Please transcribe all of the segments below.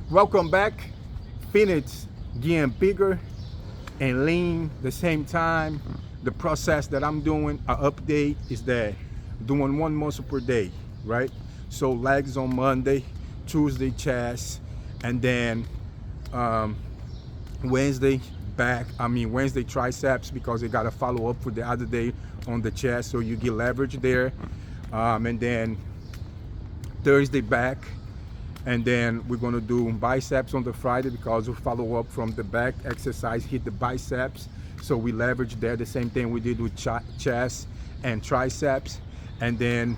Welcome back. Phoenix getting bigger and lean the same time. The process that I'm doing, an update is that doing one muscle per day, right? So legs on Monday, Tuesday chest, and then Wednesday Wednesday triceps because they got to follow up for the other day on the chest, so you get leverage there. And then Thursday back, and then we're gonna do biceps on the Friday because we follow up from the back exercise, hit the biceps. So we leverage there, the same thing we did with chest and triceps. And then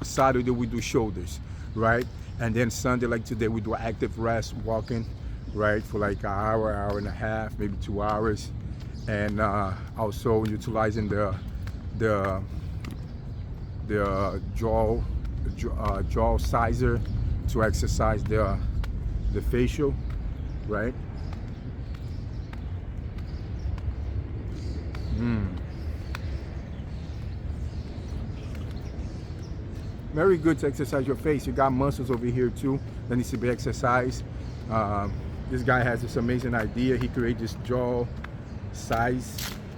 Saturday we do shoulders, right? And then Sunday, like today, we do active rest, walking, right, for like an hour, hour and a half, maybe 2 hours. And also utilizing the jaw sizer to exercise the facial, right? Very good to exercise your face. You got muscles over here too that needs to be exercised. This guy has this amazing idea. He created this jaw sizer,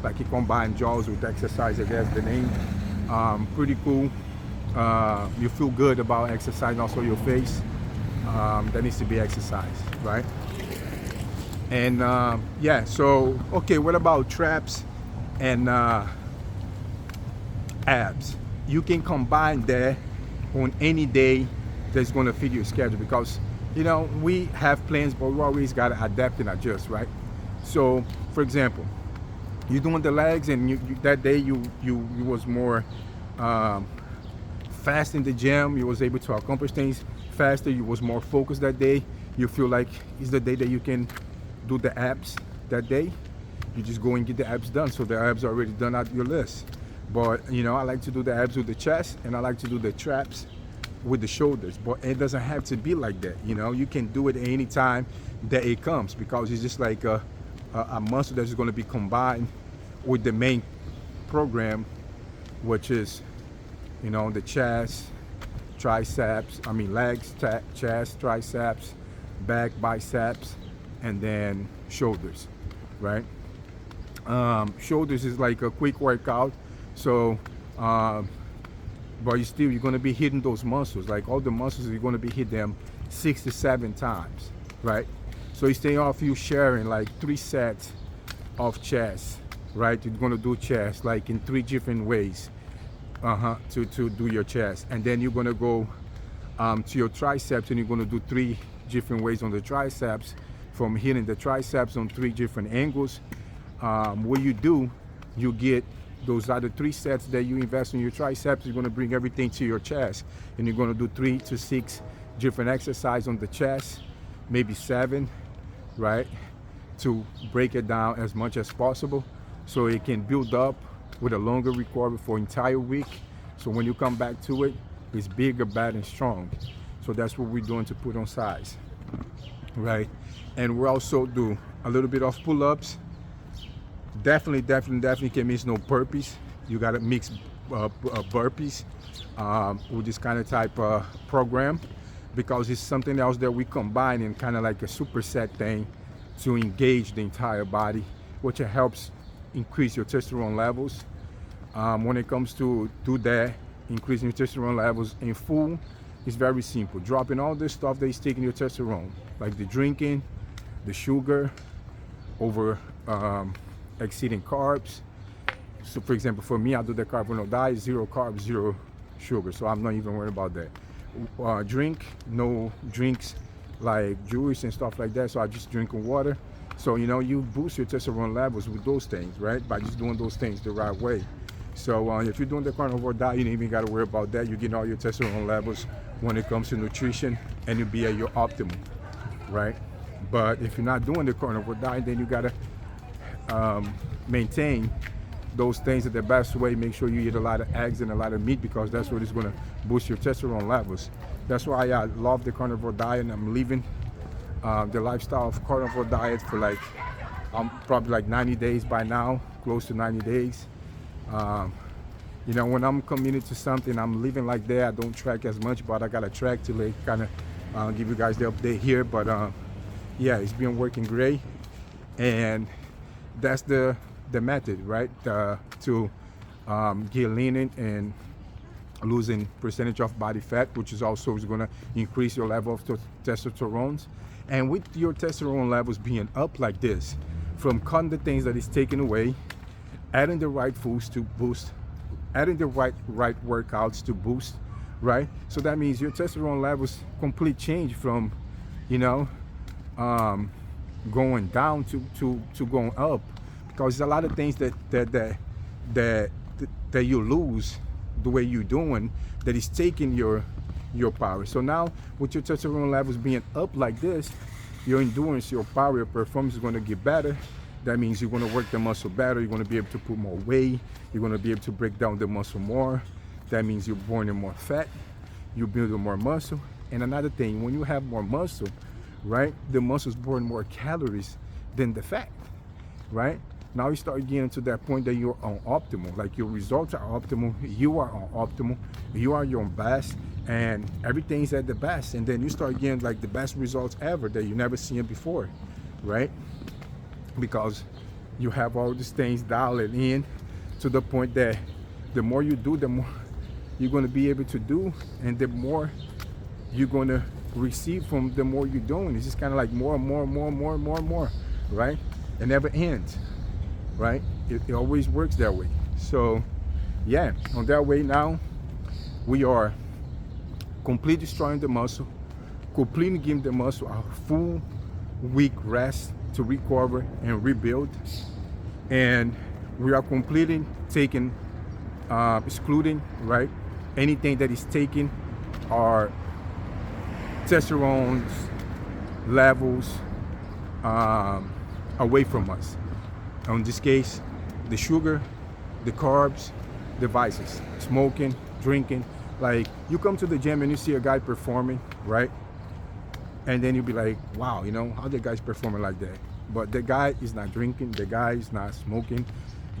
like he combined jaws with exercise, I guess the name. Pretty cool. You feel good about exercising also your face. That needs to be exercised, right? And yeah, so okay, what about traps and abs? You can combine that on any day that's going to fit your schedule, because you know we have plans, but we always got to adapt and adjust, right? So for example, you're doing the legs, and that day you was more fast in the gym. You was able to accomplish things faster. You was more focused that day. You feel like it's the day that you can do the abs that day. You just go and get the abs done. So the abs are already done at your list. But you know, I like to do the abs with the chest, and I like to do the traps with the shoulders. But it doesn't have to be like that. You know, you can do it any time that it comes, because it's just like a muscle that's going to be combined with the main program, which is, you know, the chest, legs, chest, triceps, back, biceps, and then shoulders, right? Shoulders is like a quick workout. So, but you're going to be hitting those muscles, like all the muscles, you're going to be hitting them 6 to 7 times, right? So instead of you sharing like 3 sets of chest, right? You're going to do chest like in 3 different ways to do your chest. And then you're going to go to your triceps, and you're going to do 3 different ways on the triceps, from hitting the triceps on 3 different angles. What you do, you get those other 3 sets that you invest in your triceps. You're going to bring everything to your chest, and you're going to do 3 to 6 different exercises on the chest, maybe 7, right? To break it down as much as possible, so it can build up with a longer recovery for entire week. So when you come back to it, it's bigger, bad, and strong. So that's what we're doing to put on size, right? And we also do a little bit of pull-ups. Definitely can miss no burpees. You gotta mix burpees with this kind of type of program, because it's something else that we combine in kind of like a superset thing to engage the entire body, which helps increase your testosterone levels. When it comes to do that, increasing your testosterone levels in full, it's very simple. Dropping all this stuff that is taking your testosterone, like the drinking, the sugar, over exceeding carbs. So for example, for me, I do the carbonol diet, 0 carbs, 0 sugar. So I'm not even worried about that. No drinks like juice and stuff like that. So I just drink water. So, you know, you boost your testosterone levels with those things, right? By just doing those things the right way. So if you're doing the carnivore diet, you don't even got to worry about that. You're getting all your testosterone levels when it comes to nutrition, and you'll be at your optimum, right? But if you're not doing the carnivore diet, then you got to maintain those things in the best way. Make sure you eat a lot of eggs and a lot of meat, because that's what is going to boost your testosterone levels. That's why I love the carnivore diet, and I'm living the lifestyle of carnivore diet for like probably like 90 days by now, close to 90 days. You know, when I'm committed to something, I'm living like that. I don't track as much, but I got a track to like kind of give you guys the update here. But yeah, it's been working great, and that's the method, right? To get leaning and losing percentage of body fat, which is also is going to increase your level of testosterone. And with your testosterone levels being up like this, from cutting the things that is taken away, adding the right foods to boost, adding the right workouts to boost, right? So that means your testosterone levels complete change from, you know, going down to going up, because there's a lot of things that you lose the way you're doing that is taking your power. So now with your testosterone levels being up like this, your endurance, your power, your performance is going to get better. That means you're going to work the muscle better. You're going to be able to put more weight. You're going to be able to break down the muscle more. That means you're burning more fat. You're building more muscle. And another thing, when you have more muscle, right, the muscles burn more calories than the fat, right? Now you start getting to that point that you're on optimal, like your results are optimal, you are on optimal, you are your best, and everything's at the best. And then you start getting like the best results ever that you never seen before, right? Because you have all these things dialed in to the point that the more you do, the more you're going to be able to do, and the more you're going to receive from the more you're doing. It's just kind of like more and more and more and more and more and more, right? It never ends, right? It always works that way. So yeah, on that way now, we are completely destroying the muscle, completely giving the muscle a full week rest to recover and rebuild. And we are completely taking, excluding, right, anything that is taking our testosterone levels away from us. In this case, the sugar, the carbs, the vices, smoking, drinking. Like, you come to the gym and you see a guy performing, right? And then you'll be like, wow, you know, how the guy's performing like that? But the guy is not drinking, the guy is not smoking,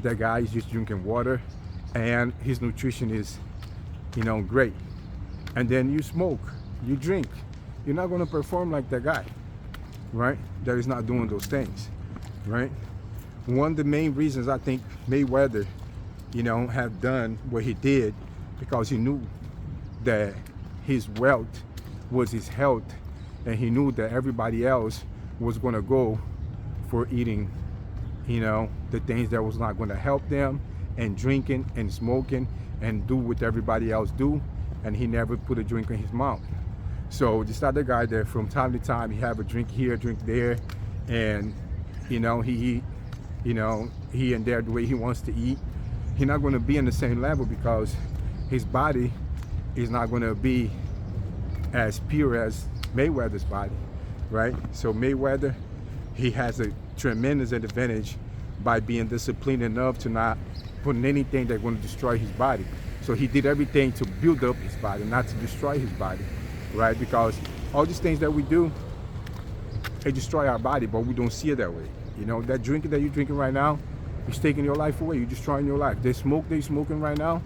the guy is just drinking water, and his nutrition is, you know, great. And then you smoke, you drink, you're not gonna perform like that guy, right? That is not doing those things, right? One of the main reasons I think Mayweather, you know, have done what he did, because he knew that his wealth was his health, and he knew that everybody else was going to go for eating, you know, the things that was not going to help them, and drinking and smoking and do what everybody else do, and he never put a drink in his mouth. So this other guy that from time to time he have a drink here, a drink there, and you know, he eat, you know, he and there the way he wants to eat. He's not going to be in the same level, because his body is not going to be as pure as Mayweather's body, right? So Mayweather, he has a tremendous advantage by being disciplined enough to not put in anything that's going to destroy his body. So he did everything to build up his body, not to destroy his body, right? Because all these things that we do, they destroy our body, but we don't see it that way. You know, that drinking that you're drinking right now is taking your life away. You're destroying your life. The smoke that you're smoking right now,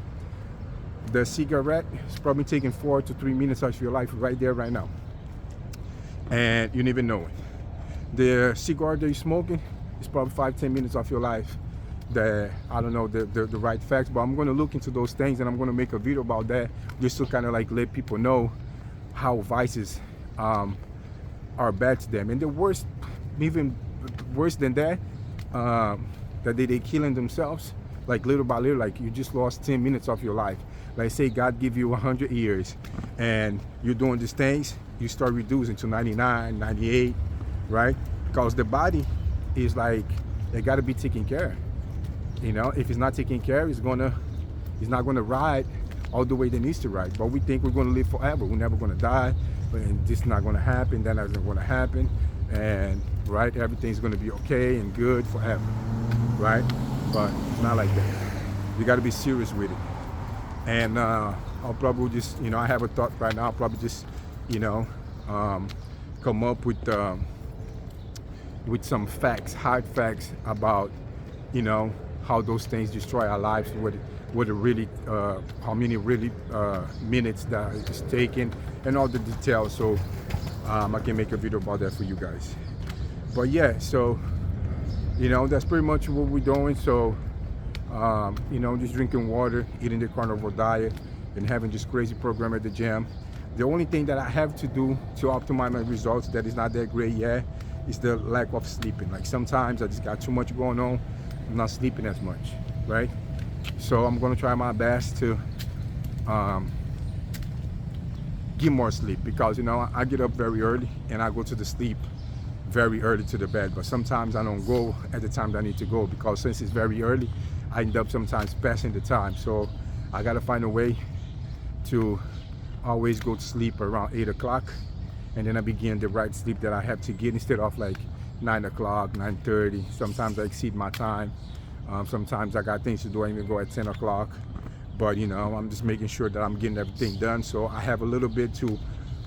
the cigarette, is probably taking 4 to 3 minutes out of your life right there, right now. And you don't even know it. The cigar that you're smoking is probably 5-10 minutes off your life. That I don't know the right facts, but I'm going to look into those things, and I'm going to make a video about that, just to kind of like let people know how vices are bad to them. And the worst, even worse than that, that they killing themselves, like little by little. Like, you just lost 10 minutes of your life. Like, say God give you 100 years and you're doing these things, you start reducing to 99, 98, right? Because the body is like, they got to be taken care of. You know, if it's not taken care of, it's not gonna ride all the way that it needs to ride. But we think we're gonna live forever. We're never gonna die, and this is not gonna happen, that isn't gonna happen, and right, everything's gonna be okay and good forever, right? But it's not like that. You got to be serious with it. And I'll probably just, you know, I have a thought right now. I'll probably just, you know, come up with some facts, hard facts about, you know, how those things destroy our lives, what it really, how many really minutes that it's taking, and all the details. So I can make a video about that for you guys. But yeah, so that's pretty much what we're doing. So just drinking water, eating the carnivore diet, and having this crazy program at the gym. The only thing that I have to do to optimize my results that is not that great yet is the lack of sleeping. Like sometimes I just got too much going on, I'm not sleeping as much, right? So I'm gonna try my best to get more sleep, because I get up very early and I go to the sleep very early to the bed, but sometimes I don't go at the time that I need to go, because since it's very early, I end up sometimes passing the time. So I gotta find a way to always go to sleep around 8 o'clock, and then I begin the right sleep that I have to get, instead of like 9 o'clock, 9:30. Sometimes I exceed my time. Sometimes I got things to do, I even go at 10 o'clock. But I'm just making sure that I'm getting everything done. So I have a little bit to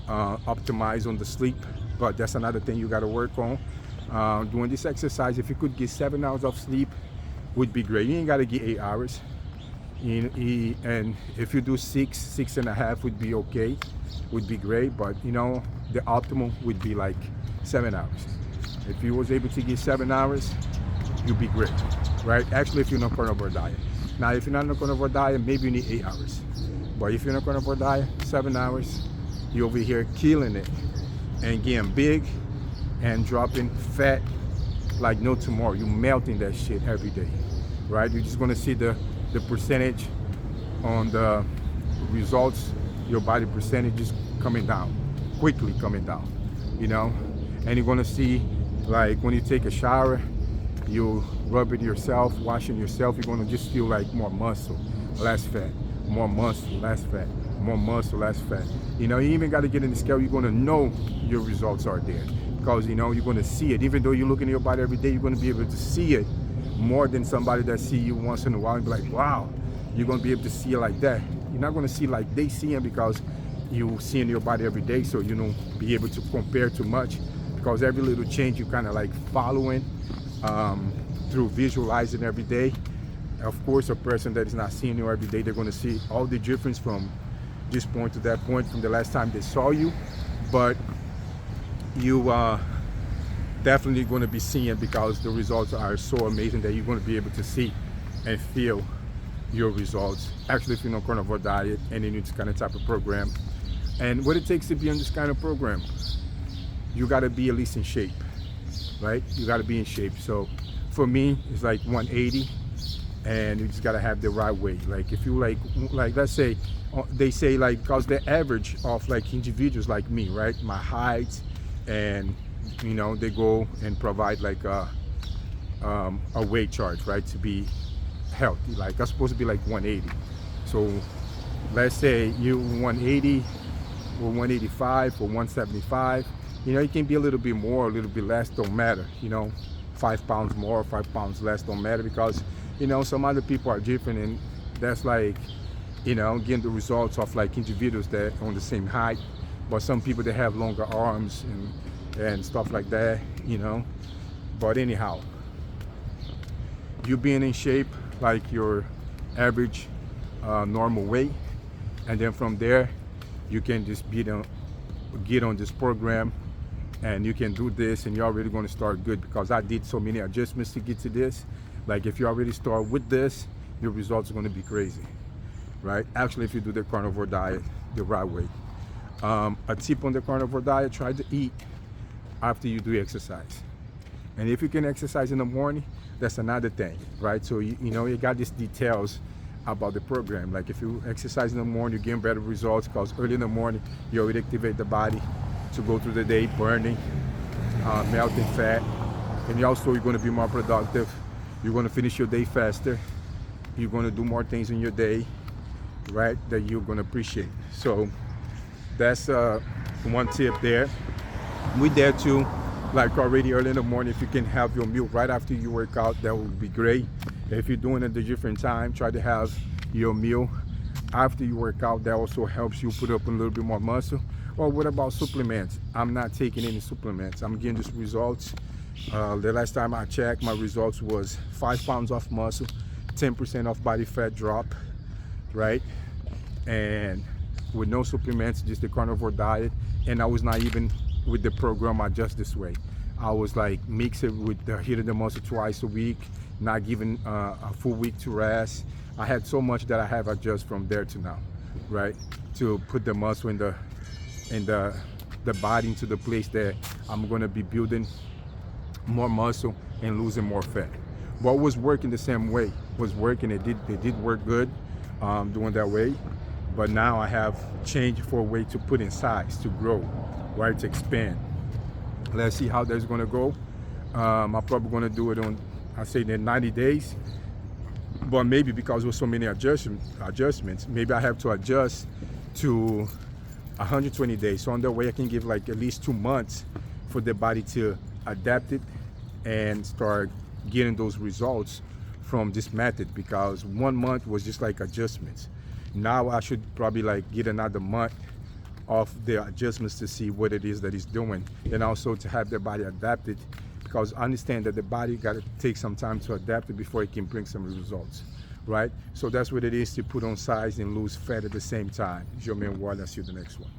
optimize on the sleep, but that's another thing you got to work on. Doing this exercise, if you could get 7 hours of sleep, would be great. You ain't got to get 8 hours. And if you do 6.5 would be okay, would be great. But the optimal would be like 7 hours. If you was able to get 7 hours, you'd be great, right? Actually, if you're on a carnivore diet. Now, if you're not on a carnivore diet, maybe you need 8 hours. But if you're on a carnivore diet, 7 hours, you're over here killing it and getting big and dropping fat like no tomorrow. You're melting that shit every day, right? You're just gonna see the percentage on the results, your body percentage is coming down, quickly coming down, and you're gonna see, like when you take a shower, you rub it yourself, washing yourself, you're gonna just feel like more muscle, less fat, more muscle, less fat, more muscle, less fat. You even got to get in the scale. You're gonna know your results are there, because you're gonna see it. Even though you look in your body every day, you're gonna be able to see it more than somebody that see you once in a while and be like, wow. You're gonna be able to see it like that. You're not gonna see like they see it, because you see in your body every day, so you don't be able to compare too much, because every little change you kind of like following through visualizing every day. Of course, a person that is not seeing you every day, they're going to see all the difference from this point to that point, from the last time they saw you. But you are definitely going to be seeing, because the results are so amazing that you're going to be able to see and feel your results. Actually, if you're on a carnivore diet and you need this kind of type of program, and what it takes to be on this kind of program, you got to be at least in shape, right? You got to be in shape. So for me, it's like 180, and you just got to have the right weight. Like if you like let's say they say, like, because the average of like individuals like me, right, my height, and they go and provide like a weight chart, right, to be healthy. Like I'm supposed to be like 180. So let's say you 180 or 185 or 175. It can be a little bit more, a little bit less, don't matter. 5 pounds more, 5 pounds less, don't matter, because some other people are different, and that's like getting the results of like individuals that are on the same height, but some people that have longer arms and stuff like that. But anyhow, you being in shape, like your average normal weight, and then from there you can just get on this program, and you can do this, and you're already going to start good, because I did so many adjustments to get to this. Like if you already start with this, your results are going to be crazy, right? Actually, if you do the carnivore diet the right way. A tip on the carnivore diet: try to eat after you do exercise. And if you can exercise in the morning, that's another thing, right? So you got these details about the program. Like if you exercise in the morning, you're getting better results, because early in the morning you already activate the body to go through the day burning, melting fat, and also you're going to be more productive. You're going to finish your day faster. You're going to do more things in your day, right, that you're going to appreciate. So that's one tip there. We there too, like already early in the morning, if you can have your meal right after you work out, that would be great. If you're doing it at a different time, try to have your meal after you work out. That also helps you put up a little bit more muscle. Or what about supplements? I'm not taking any supplements. I'm getting these results. The last time I checked, my results was 5 pounds off muscle, 10% off body fat drop, right? And with no supplements, just the carnivore diet. And I was not even with the program I Just This Way. I was like mix it with the hitting the muscle twice a week, not giving a full week to rest. I had so much that I have adjust from there to now, right? To put the muscle in the body into the place that I'm gonna be building more muscle and losing more fat. What was working the same way was working. It did work good doing that way. But now I have changed for a way to put in size, to grow, right, to expand. Let's see how that's gonna go. I'm probably gonna do it on, I say, in 90 days. But maybe because with so many adjustments, maybe I have to adjust to 120 days. So on that way, I can give like at least 2 months for the body to adapt it and start getting those results from this method. Because 1 month was just like adjustments. Now I should probably like get another month of the adjustments to see what it is that it's doing, and also to have the body adapted, because I understand that the body got to take some time to adapt it before it can bring some results, right? So that's what it is to put on size and lose fat at the same time. It's your man Wally. I'll see you the next one.